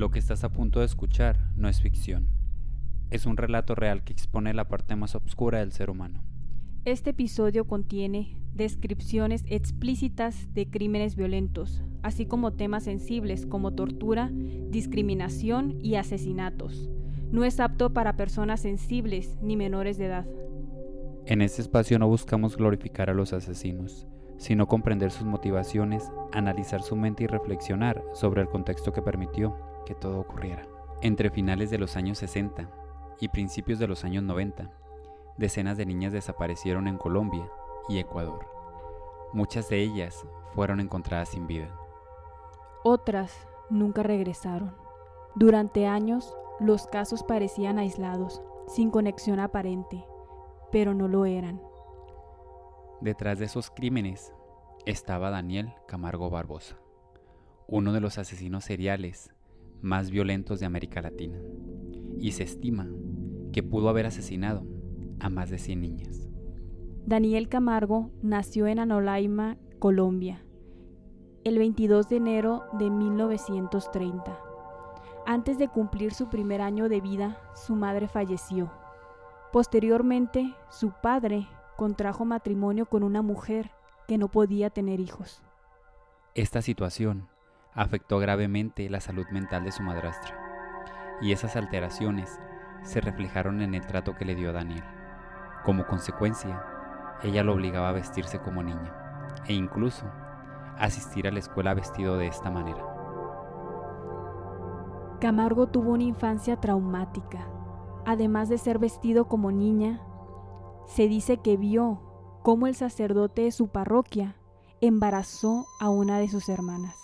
Lo que estás a punto de escuchar no es ficción. Es un relato real que expone la parte más oscura del ser humano. Este episodio contiene descripciones explícitas de crímenes violentos, así como temas sensibles como tortura, discriminación y asesinatos. No es apto para personas sensibles ni menores de edad. En este espacio no buscamos glorificar a los asesinos, sino comprender sus motivaciones, analizar su mente y reflexionar sobre el contexto que permitió que todo ocurriera. Entre finales de los años 60 y principios de los años 90, decenas de niñas desaparecieron en Colombia y Ecuador. Muchas de ellas fueron encontradas sin vida. Otras nunca regresaron. Durante años, los casos parecían aislados, sin conexión aparente, pero no lo eran. Detrás de esos crímenes estaba Daniel Camargo Barbosa, uno de los asesinos seriales más violentos de América Latina, y se estima que pudo haber asesinado a más de 100 niñas. Daniel Camargo nació en Anolaima, Colombia, el 22 de enero de 1930. Antes de cumplir su primer año de vida, su madre falleció. Posteriormente, su padre contrajo matrimonio con una mujer que no podía tener hijos. Esta situación afectó gravemente la salud mental de su madrastra, y esas alteraciones se reflejaron en el trato que le dio a Daniel. Como consecuencia, ella lo obligaba a vestirse como niña, e incluso asistir a la escuela vestido de esta manera. Camargo tuvo una infancia traumática. Además de ser vestido como niña, se dice que vio cómo el sacerdote de su parroquia embarazó a una de sus hermanas.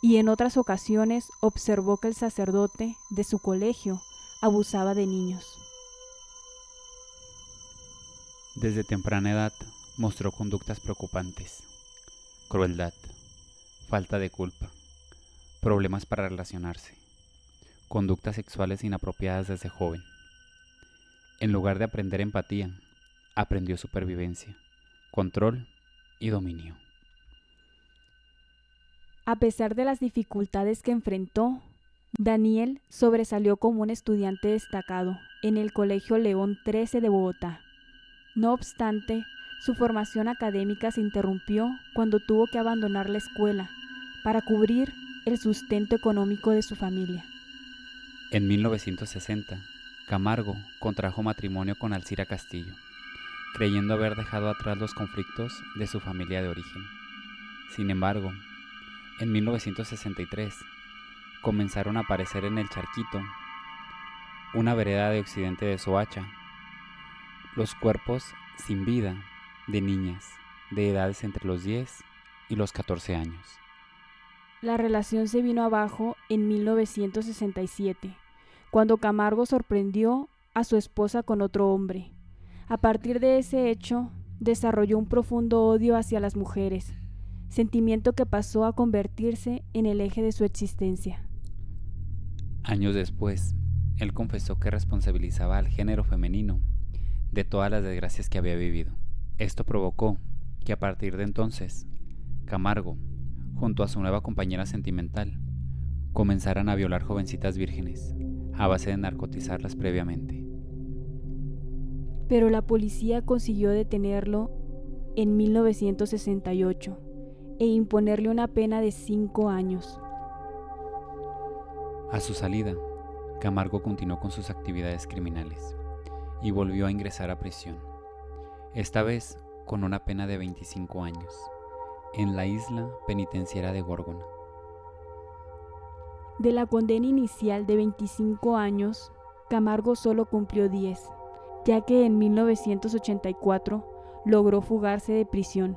Y en otras ocasiones observó que el sacerdote de su colegio abusaba de niños. Desde temprana edad mostró conductas preocupantes: crueldad, falta de culpa, problemas para relacionarse, conductas sexuales inapropiadas desde joven. En lugar de aprender empatía, aprendió supervivencia, control y dominio. A pesar de las dificultades que enfrentó, Daniel sobresalió como un estudiante destacado en el Colegio León 13 de Bogotá. No obstante, su formación académica se interrumpió cuando tuvo que abandonar la escuela para cubrir el sustento económico de su familia. En 1960, Camargo contrajo matrimonio con Alcira Castillo, creyendo haber dejado atrás los conflictos de su familia de origen. Sin embargo, en 1963 comenzaron a aparecer en el Charquito, una vereda de occidente de Soacha, los cuerpos sin vida de niñas de edades entre los 10 y los 14 años. La relación se vino abajo en 1967, cuando Camargo sorprendió a su esposa con otro hombre. A partir de ese hecho, desarrolló un profundo odio hacia las mujeres, sentimiento que pasó a convertirse en el eje de su existencia. Años después, él confesó que responsabilizaba al género femenino de todas las desgracias que había vivido. Esto provocó que a partir de entonces, Camargo, junto a su nueva compañera sentimental, comenzaran a violar jovencitas vírgenes a base de narcotizarlas previamente. Pero la policía consiguió detenerlo en 1968 e imponerle una pena de 5 años. A su salida, Camargo continuó con sus actividades criminales y volvió a ingresar a prisión, esta vez con una pena de 25 años, en la isla penitenciaria de Górgona. De la condena inicial de 25 años, Camargo solo cumplió 10, ya que en 1984 logró fugarse de prisión.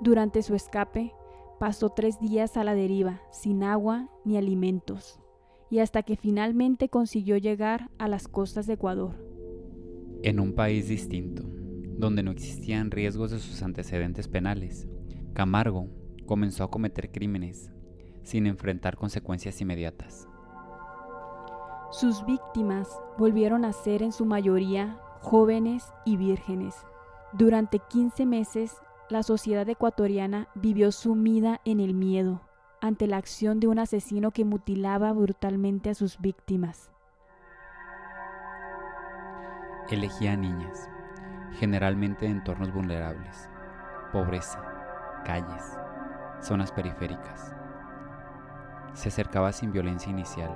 Durante su escape, pasó 3 días a la deriva, sin agua ni alimentos, y hasta que finalmente consiguió llegar a las costas de Ecuador. En un país distinto, donde no existían riesgos de sus antecedentes penales, Camargo comenzó a cometer crímenes sin enfrentar consecuencias inmediatas. Sus víctimas volvieron a ser en su mayoría jóvenes y vírgenes. Durante 15 meses, la sociedad ecuatoriana vivió sumida en el miedo, ante la acción de un asesino que mutilaba brutalmente a sus víctimas. Elegía a niñas, generalmente de entornos vulnerables, pobreza, calles, zonas periféricas. Se acercaba sin violencia inicial,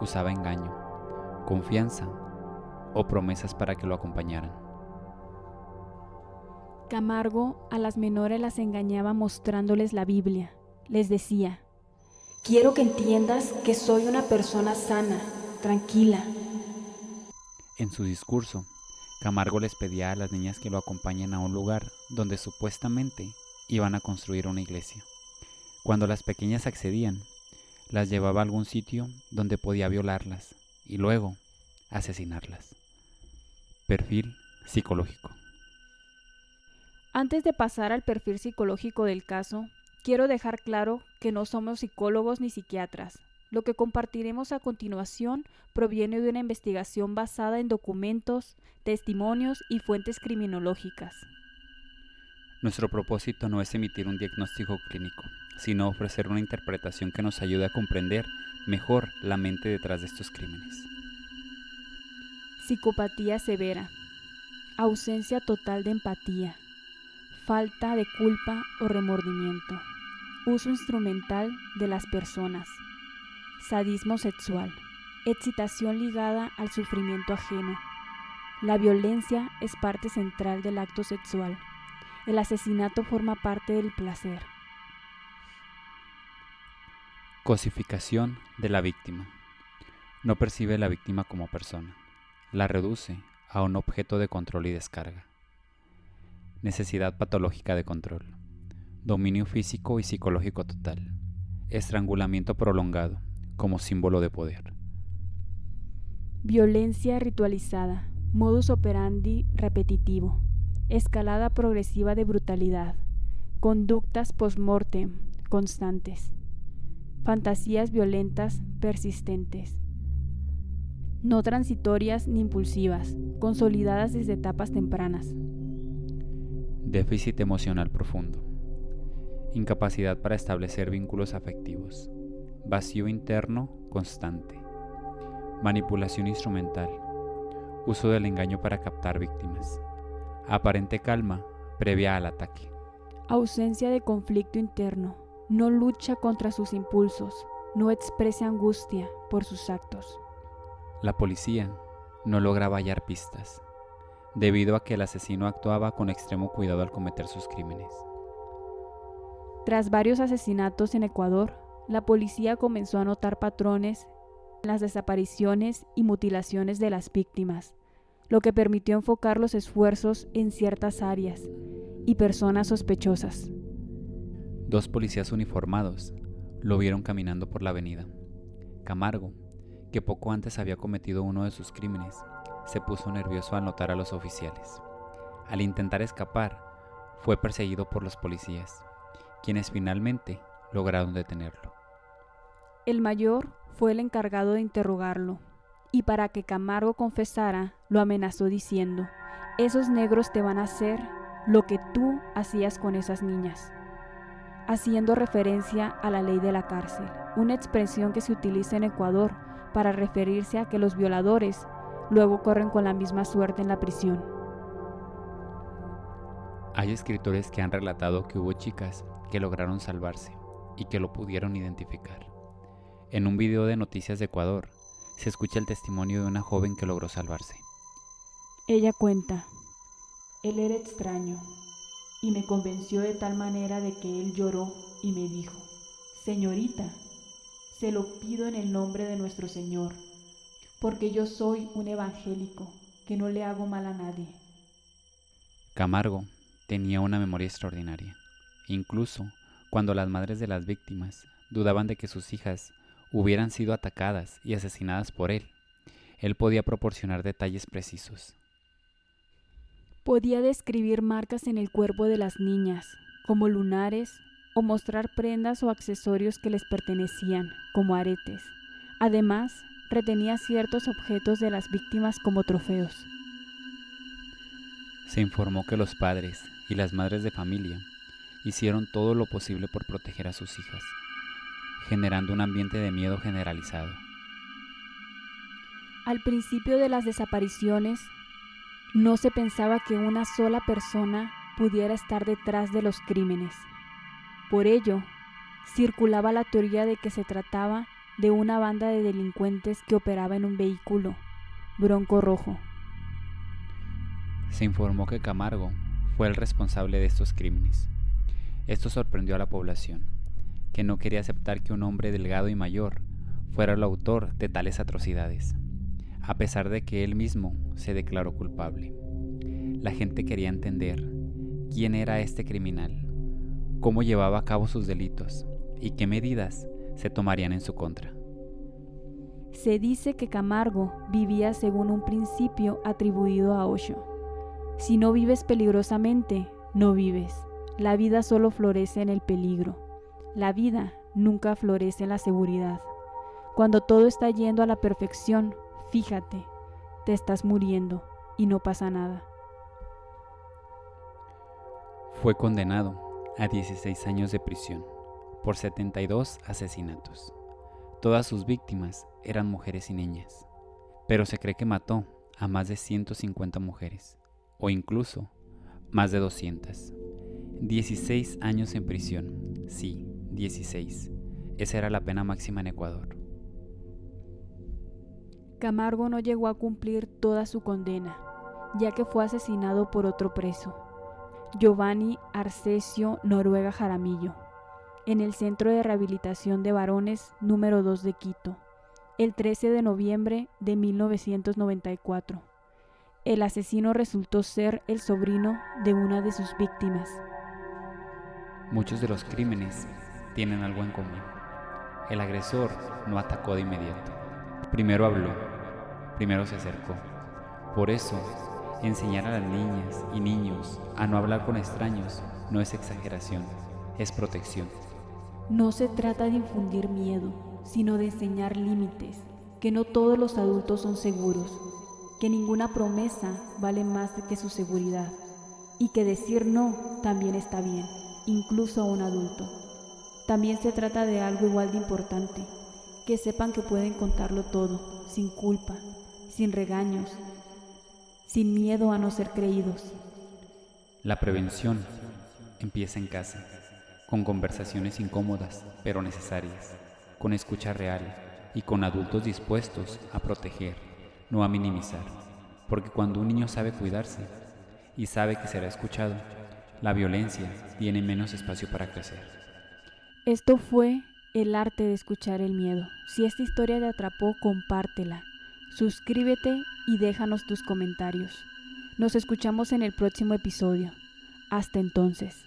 usaba engaño, confianza o promesas para que lo acompañaran. Camargo a las menores las engañaba mostrándoles la Biblia. Les decía: quiero que entiendas que soy una persona sana, tranquila. En su discurso, Camargo les pedía a las niñas que lo acompañen a un lugar donde supuestamente iban a construir una iglesia. Cuando las pequeñas accedían, las llevaba a algún sitio donde podía violarlas y luego asesinarlas. Perfil psicológico. Antes de pasar al perfil psicológico del caso, quiero dejar claro que no somos psicólogos ni psiquiatras. Lo que compartiremos a continuación proviene de una investigación basada en documentos, testimonios y fuentes criminológicas. Nuestro propósito no es emitir un diagnóstico clínico, sino ofrecer una interpretación que nos ayude a comprender mejor la mente detrás de estos crímenes. Psicopatía severa, ausencia total de empatía, falta de culpa o remordimiento, uso instrumental de las personas, sadismo sexual, excitación ligada al sufrimiento ajeno. La violencia es parte central del acto sexual. El asesinato forma parte del placer. Cosificación de la víctima. No percibe a la víctima como persona. La reduce a un objeto de control y descarga. Necesidad patológica de control. Dominio físico y psicológico total. Estrangulamiento prolongado como símbolo de poder. Violencia ritualizada. Modus operandi repetitivo. Escalada progresiva de brutalidad. Conductas post-mortem constantes. Fantasías violentas persistentes. No transitorias ni impulsivas, consolidadas desde etapas tempranas. Déficit emocional profundo. Incapacidad para establecer vínculos afectivos. Vacío interno constante. Manipulación instrumental. Uso del engaño para captar víctimas. Aparente calma previa al ataque. Ausencia de conflicto interno. No lucha contra sus impulsos. No expresa angustia por sus actos. La policía no lograba hallar pistas, debido a que el asesino actuaba con extremo cuidado al cometer sus crímenes. Tras varios asesinatos en Ecuador, la policía comenzó a notar patrones en las desapariciones y mutilaciones de las víctimas, lo que permitió enfocar los esfuerzos en ciertas áreas y personas sospechosas. 2 policías uniformados lo vieron caminando por la avenida. Camargo, que poco antes había cometido uno de sus crímenes, se puso nervioso al notar a los oficiales. Al intentar escapar, fue perseguido por los policías, quienes finalmente lograron detenerlo. El mayor fue el encargado de interrogarlo, y para que Camargo confesara, lo amenazó diciendo: esos negros te van a hacer lo que tú hacías con esas niñas, haciendo referencia a la ley de la cárcel, una expresión que se utiliza en Ecuador para referirse a que los violadores luego corren con la misma suerte en la prisión. Hay escritores que han relatado que hubo chicas que lograron salvarse y que lo pudieron identificar. En un video de Noticias de Ecuador se escucha el testimonio de una joven que logró salvarse. Ella cuenta: él era extraño y me convenció de tal manera de que él lloró y me dijo: señorita, se lo pido en el nombre de nuestro Señor, porque yo soy un evangélico que no le hago mal a nadie. Camargo tenía una memoria extraordinaria. Incluso cuando las madres de las víctimas dudaban de que sus hijas hubieran sido atacadas y asesinadas por él podía proporcionar detalles precisos. Podía describir marcas en el cuerpo de las niñas, como lunares, o mostrar prendas o accesorios que les pertenecían, como aretes. Además, retenía ciertos objetos de las víctimas como trofeos. Se informó que los padres y las madres de familia hicieron todo lo posible por proteger a sus hijas, generando un ambiente de miedo generalizado. Al principio de las desapariciones, no se pensaba que una sola persona pudiera estar detrás de los crímenes. Por ello, circulaba la teoría de que se trataba de una banda de delincuentes que operaba en un vehículo Bronco rojo. Se informó que Camargo fue el responsable de estos crímenes. Esto sorprendió a la población, que no quería aceptar que un hombre delgado y mayor fuera el autor de tales atrocidades, a pesar de que él mismo se declaró culpable. La gente quería entender quién era este criminal, cómo llevaba a cabo sus delitos y qué medidas se tomarían en su contra. Se dice que Camargo vivía según un principio atribuido a Osho. Si no vives peligrosamente, no vives. La vida solo florece en el peligro. La vida nunca florece en la seguridad. Cuando todo está yendo a la perfección, fíjate, te estás muriendo y no pasa nada. Fue condenado a 16 años de prisión por 72 asesinatos. Todas sus víctimas eran mujeres y niñas, pero se cree que mató a más de 150 mujeres, o incluso más de 200. 16 años en prisión, sí, 16. Esa era la pena máxima en Ecuador. Camargo no llegó a cumplir toda su condena, ya que fue asesinado por otro preso, Giovanni Arcesio Noruega Jaramillo, en el Centro de Rehabilitación de Varones número 2 de Quito, el 13 de noviembre de 1994. El asesino resultó ser el sobrino de una de sus víctimas. Muchos de los crímenes tienen algo en común. El agresor no atacó de inmediato. Primero habló, primero se acercó. Por eso, enseñar a las niñas y niños a no hablar con extraños no es exageración, es protección. No se trata de infundir miedo, sino de enseñar límites, que no todos los adultos son seguros, que ninguna promesa vale más que su seguridad, y que decir no también está bien, incluso a un adulto. También se trata de algo igual de importante, que sepan que pueden contarlo todo, sin culpa, sin regaños, sin miedo a no ser creídos. La prevención empieza en casa, con conversaciones incómodas pero necesarias, con escucha real y con adultos dispuestos a proteger, no a minimizar, porque cuando un niño sabe cuidarse y sabe que será escuchado, la violencia tiene menos espacio para crecer. Esto fue El arte de escuchar el miedo. Si esta historia te atrapó, compártela, suscríbete y déjanos tus comentarios. Nos escuchamos en el próximo episodio. Hasta entonces.